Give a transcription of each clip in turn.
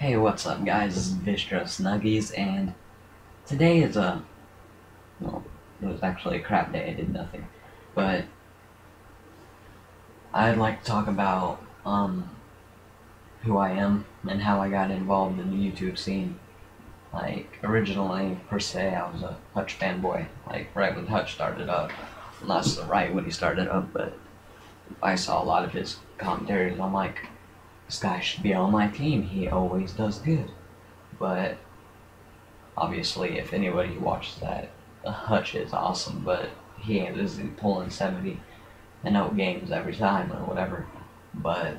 Hey, what's up guys, this is Vistro Snuggies, and today is well, it was actually a crap day, I did nothing, but I'd like to talk about, who I am and how I got involved in the YouTube scene. Like, originally, per se, I was a Hutch fanboy, like, right when Hutch started up. Not so right when he started up, but I saw a lot of his commentaries, and I'm like, this guy should be on my team, he always does good. But obviously, if anybody watches that, Hutch is awesome, but he is pulling 70 and out games every time or whatever. But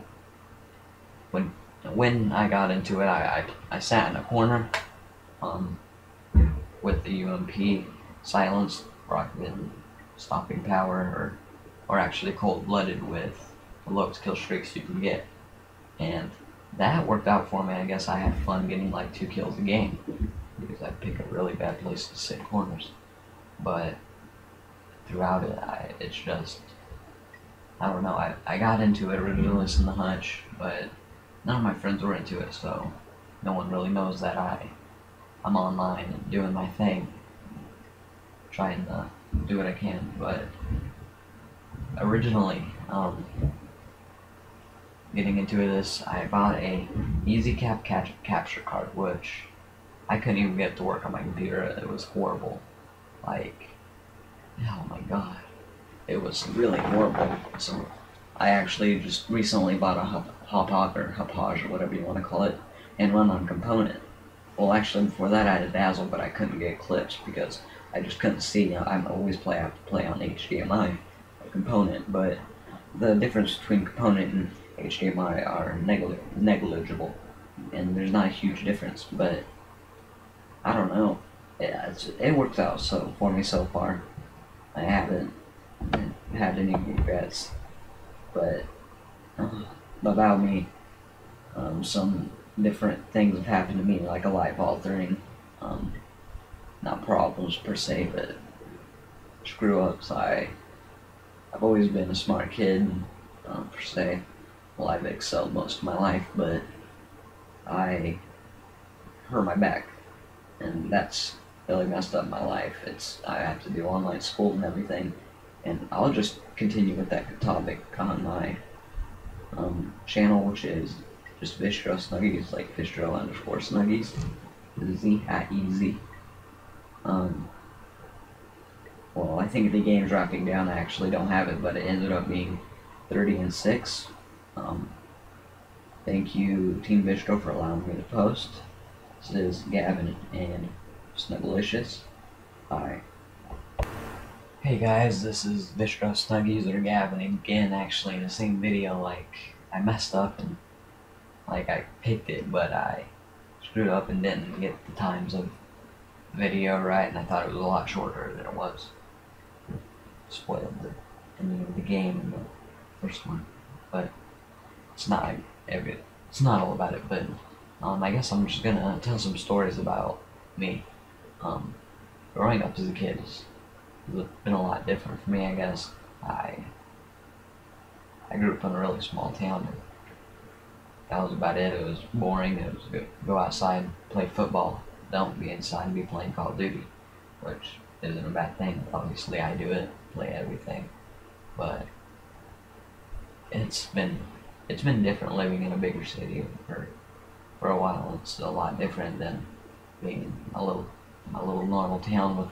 when I got into it, I sat in a corner um, with the UMP silenced, rocket stopping power, or actually cold-blooded with the lowest kill streaks you can get. And that worked out for me. I guess I had fun getting like 2 kills a game, because I pick a really bad place to sit corners. But throughout it, it's just, I don't know, I got into it originally listening to Hutch, but none of my friends were into it, so no one really knows that I'm online and doing my thing, trying to do what I can. But originally, getting into this, I bought a easy capture card, which I couldn't even get to work on my computer. It was horrible. Like, oh my god, it was really horrible. So I actually just recently bought a Hauppauge, or whatever you want to call it, and run on component. Well, actually before that I had a Dazzle, but I couldn't get clips because I just couldn't see. I always have to play on HDMI or component, but the difference between component and HDMI are negligible, and there's not a huge difference. But I don't know. It works out for me so far. I haven't had any regrets. But about me, some different things have happened to me, like a life-altering, not problems per se, but screw-ups. I've always been a smart kid, per se. Well, I've excelled most of my life, but I hurt my back, and that's really messed up my life. I have to do online school and everything, and I'll just continue with that topic on my channel, which is just Vistro Snuggies, like Vistro_Snuggies, Z-I-E-Z. Well, I think the game's dropping down. I actually don't have it, but it ended up being 30-6. Thank you, Team Vistro, for allowing me to post. This is Gavin and Snuggalicious. Bye. Hey guys, this is Vistro Snuggies, or Gavin again, actually in the same video. Like, I messed up and like I picked it, but I screwed up and didn't get the times of the video right, and I thought it was a lot shorter than it was. Spoiled the ending of the game in the first one, but it's not all about it. But I guess I'm just gonna tell some stories about me. Growing up as a kid has been a lot different for me, I guess. I grew up in a really small town, and that was about it. It was boring. It was go outside, play football, don't be inside and be playing Call of Duty, which isn't a bad thing. Obviously I do it, play everything, but it's been different living in a bigger city for a while. It's a lot different than being in a little normal town with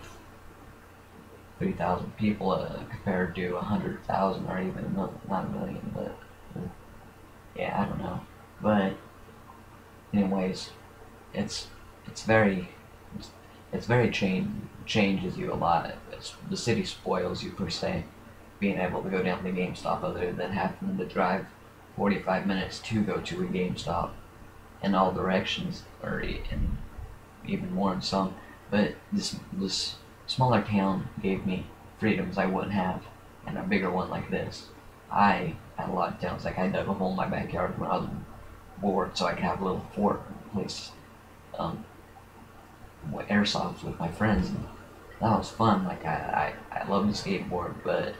3,000 people compared to 100,000, or even not a million. But yeah, I don't know. But anyways, it's very changes you a lot. The city spoils you, per se. Being able to go down to GameStop, other than having to drive 45 minutes to go to a GameStop in all directions, or even more in some. But this smaller town gave me freedoms I wouldn't have in a bigger one like this. I had a lot of towns. Like, I dug a hole in my backyard when I was bored, so I could have a little fort place, airsoft with my friends, and that was fun. Like, I love to skateboard, but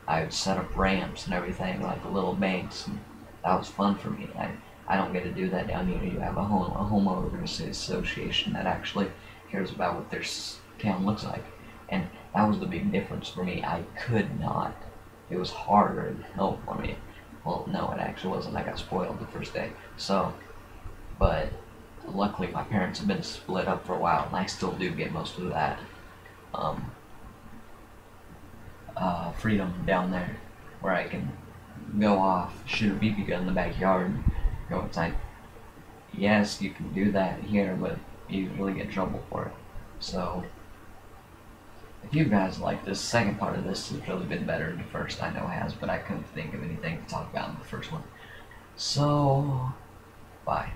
I would set up ramps and everything, like little banks, and that was fun for me. I don't get to do that down here. You have a homeowners association that actually cares about what their town looks like, and that was the big difference for me. I could not. It was harder and hell for me. Well, no, it actually wasn't. I got spoiled the first day. So, but luckily my parents have been split up for a while, and I still do get most of that freedom down there, where I can go off, shoot a BB gun in the backyard, go inside. Yes, you can do that here, but you usually get in trouble for it. So, if you guys like this second part of this, has really been better than the first. I know it has, but I couldn't think of anything to talk about in the first one. So, bye.